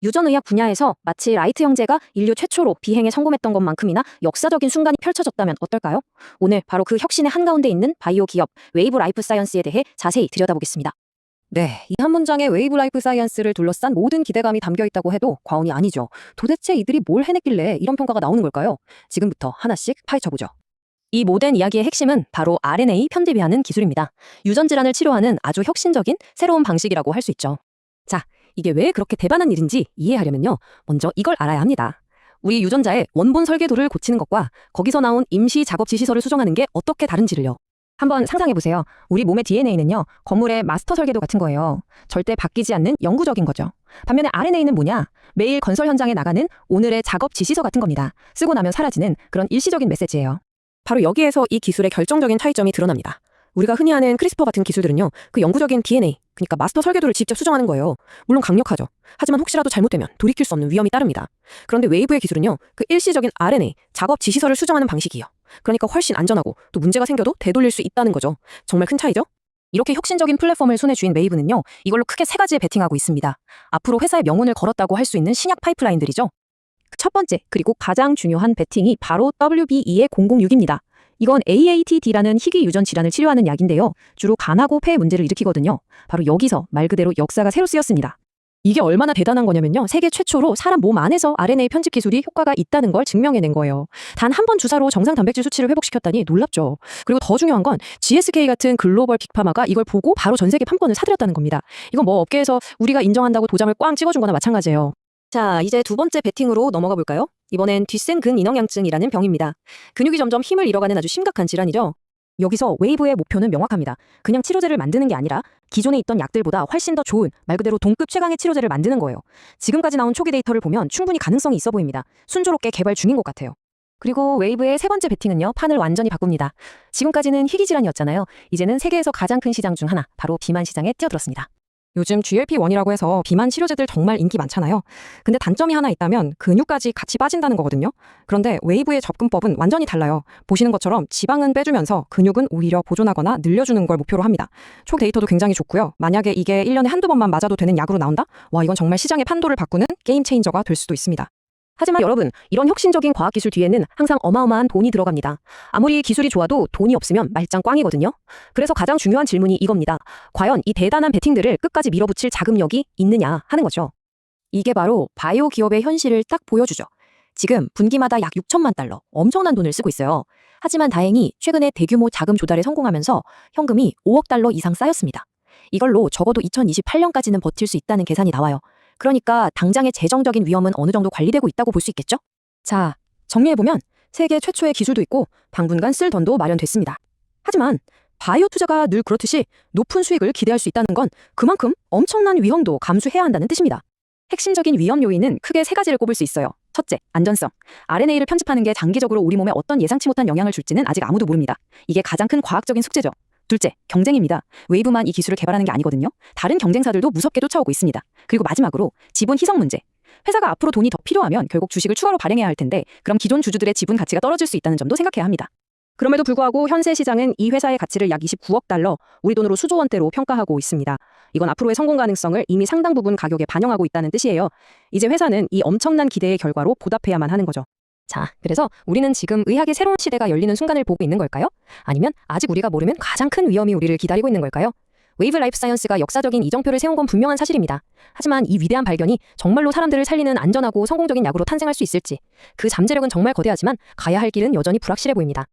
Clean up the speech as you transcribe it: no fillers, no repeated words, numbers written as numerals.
유전의학 분야에서 마치 라이트 형제가 인류 최초로 비행에 성공했던 것만큼이나 역사적인 순간이 펼쳐졌다면 어떨까요? 오늘 바로 그 혁신의 한가운데 있는 바이오 기업 웨이브 라이프 사이언스에 대해 자세히 들여다보겠습니다. 네, 이 한 문장에 웨이브 라이프 사이언스를 둘러싼 모든 기대감이 담겨 있다고 해도 과언이 아니죠. 도대체 이들이 뭘 해냈길래 이런 평가가 나오는 걸까요? 지금부터 하나씩 파헤쳐보죠. 이 모든 이야기의 핵심은 바로 RNA 편집이라는 기술입니다. 유전 질환을 치료하는 아주 혁신적인 새로운 방식이라고 할 수 있죠. 자, 이게 왜 그렇게 대단한 일인지 이해하려면요, 먼저 이걸 알아야 합니다. 우리 유전자의 원본 설계도를 고치는 것과 거기서 나온 임시 작업 지시서를 수정하는 게 어떻게 다른지를요. 한번 상상해보세요. 우리 몸의 DNA는요, 건물의 마스터 설계도 같은 거예요. 절대 바뀌지 않는 영구적인 거죠. 반면에 RNA는 뭐냐? 매일 건설 현장에 나가는 오늘의 작업 지시서 같은 겁니다. 쓰고 나면 사라지는 그런 일시적인 메시지예요. 바로 여기에서 이 기술의 결정적인 차이점이 드러납니다. 우리가 흔히 하는 크리스퍼 같은 기술들은요, 그 영구적인 DNA, 그러니까 마스터 설계도를 직접 수정하는 거예요. 물론 강력하죠. 하지만 혹시라도 잘못되면 돌이킬 수 없는 위험이 따릅니다. 그런데 웨이브의 기술은요, 그 일시적인 RNA, 작업 지시서를 수정하는 방식이에요. 그러니까 훨씬 안전하고 또 문제가 생겨도 되돌릴 수 있다는 거죠. 정말 큰 차이죠? 이렇게 혁신적인 플랫폼을 손에 쥔 웨이브는요, 이걸로 크게 세 가지에 베팅하고 있습니다. 앞으로 회사의 명운을 걸었다고 할 수 있는 신약 파이프라인들이죠. 첫 번째, 그리고 가장 중요한 베팅이 바로 WB2-006입니다. 이건 AATD라는 희귀 유전 질환을 치료하는 약인데요. 주로 간하고 폐 문제를 일으키거든요. 바로 여기서 말 그대로 역사가 새로 쓰였습니다. 이게 얼마나 대단한 거냐면요, 세계 최초로 사람 몸 안에서 RNA 편집 기술이 효과가 있다는 걸 증명해낸 거예요. 단 한 번 주사로 정상 단백질 수치를 회복시켰다니 놀랍죠. 그리고 더 중요한 건 GSK 같은 글로벌 빅파마가 이걸 보고 바로 전 세계 판권을 사들였다는 겁니다. 이건 뭐 업계에서 우리가 인정한다고 도장을 꽝 찍어준 거나 마찬가지예요. 자, 이제 두 번째 베팅으로 넘어가 볼까요? 이번엔 뒷생근인형양증이라는 병입니다. 근육이 점점 힘을 잃어가는 아주 심각한 질환이죠. 여기서 웨이브의 목표는 명확합니다. 그냥 치료제를 만드는 게 아니라 기존에 있던 약들보다 훨씬 더 좋은, 말 그대로 동급 최강의 치료제를 만드는 거예요. 지금까지 나온 초기 데이터를 보면 충분히 가능성이 있어 보입니다. 순조롭게 개발 중인 것 같아요. 그리고 웨이브의 세 번째 베팅은요, 판을 완전히 바꿉니다. 지금까지는 희귀 질환이었잖아요. 이제는 세계에서 가장 큰 시장 중 하나, 바로 비만 시장에 뛰어들었습니다. 요즘 GLP-1이라고 해서 비만 치료제들 정말 인기 많잖아요. 근데 단점이 하나 있다면 근육까지 같이 빠진다는 거거든요. 그런데 웨이브의 접근법은 완전히 달라요. 보시는 것처럼 지방은 빼주면서 근육은 오히려 보존하거나 늘려주는 걸 목표로 합니다. 초 데이터도 굉장히 좋고요. 만약에 이게 1년에 한두 번만 맞아도 되는 약으로 나온다? 와, 이건 정말 시장의 판도를 바꾸는 게임 체인저가 될 수도 있습니다. 하지만 여러분, 이런 혁신적인 과학기술 뒤에는 항상 어마어마한 돈이 들어갑니다. 아무리 기술이 좋아도 돈이 없으면 말짱 꽝이거든요. 그래서 가장 중요한 질문이 이겁니다. 과연 이 대단한 베팅들을 끝까지 밀어붙일 자금력이 있느냐 하는 거죠. 이게 바로 바이오 기업의 현실을 딱 보여주죠. 지금 분기마다 약 6천만 달러, 엄청난 돈을 쓰고 있어요. 하지만 다행히 최근에 대규모 자금 조달에 성공하면서 현금이 5억 달러 이상 쌓였습니다. 이걸로 적어도 2028년까지는 버틸 수 있다는 계산이 나와요. 그러니까 당장의 재정적인 위험은 어느 정도 관리되고 있다고 볼 수 있겠죠? 자, 정리해보면 세계 최초의 기술도 있고 당분간 쓸 돈도 마련됐습니다. 하지만 바이오 투자가 늘 그렇듯이 높은 수익을 기대할 수 있다는 건 그만큼 엄청난 위험도 감수해야 한다는 뜻입니다. 핵심적인 위험 요인은 크게 세 가지를 꼽을 수 있어요. 첫째, 안전성. RNA를 편집하는 게 장기적으로 우리 몸에 어떤 예상치 못한 영향을 줄지는 아직 아무도 모릅니다. 이게 가장 큰 과학적인 숙제죠. 둘째, 경쟁입니다. 웨이브만 이 기술을 개발하는 게 아니거든요. 다른 경쟁사들도 무섭게 쫓아오고 있습니다. 그리고 마지막으로 지분 희석 문제. 회사가 앞으로 돈이 더 필요하면 결국 주식을 추가로 발행해야 할 텐데 그럼 기존 주주들의 지분 가치가 떨어질 수 있다는 점도 생각해야 합니다. 그럼에도 불구하고 현재 시장은 이 회사의 가치를 약 29억 달러, 우리 돈으로 수조 원대로 평가하고 있습니다. 이건 앞으로의 성공 가능성을 이미 상당 부분 가격에 반영하고 있다는 뜻이에요. 이제 회사는 이 엄청난 기대의 결과로 보답해야만 하는 거죠. 자, 그래서 우리는 지금 의학의 새로운 시대가 열리는 순간을 보고 있는 걸까요? 아니면 아직 우리가 모르는 가장 큰 위험이 우리를 기다리고 있는 걸까요? 웨이브 라이프 사이언스가 역사적인 이정표를 세운 건 분명한 사실입니다. 하지만 이 위대한 발견이 정말로 사람들을 살리는 안전하고 성공적인 약으로 탄생할 수 있을지, 그 잠재력은 정말 거대하지만 가야 할 길은 여전히 불확실해 보입니다.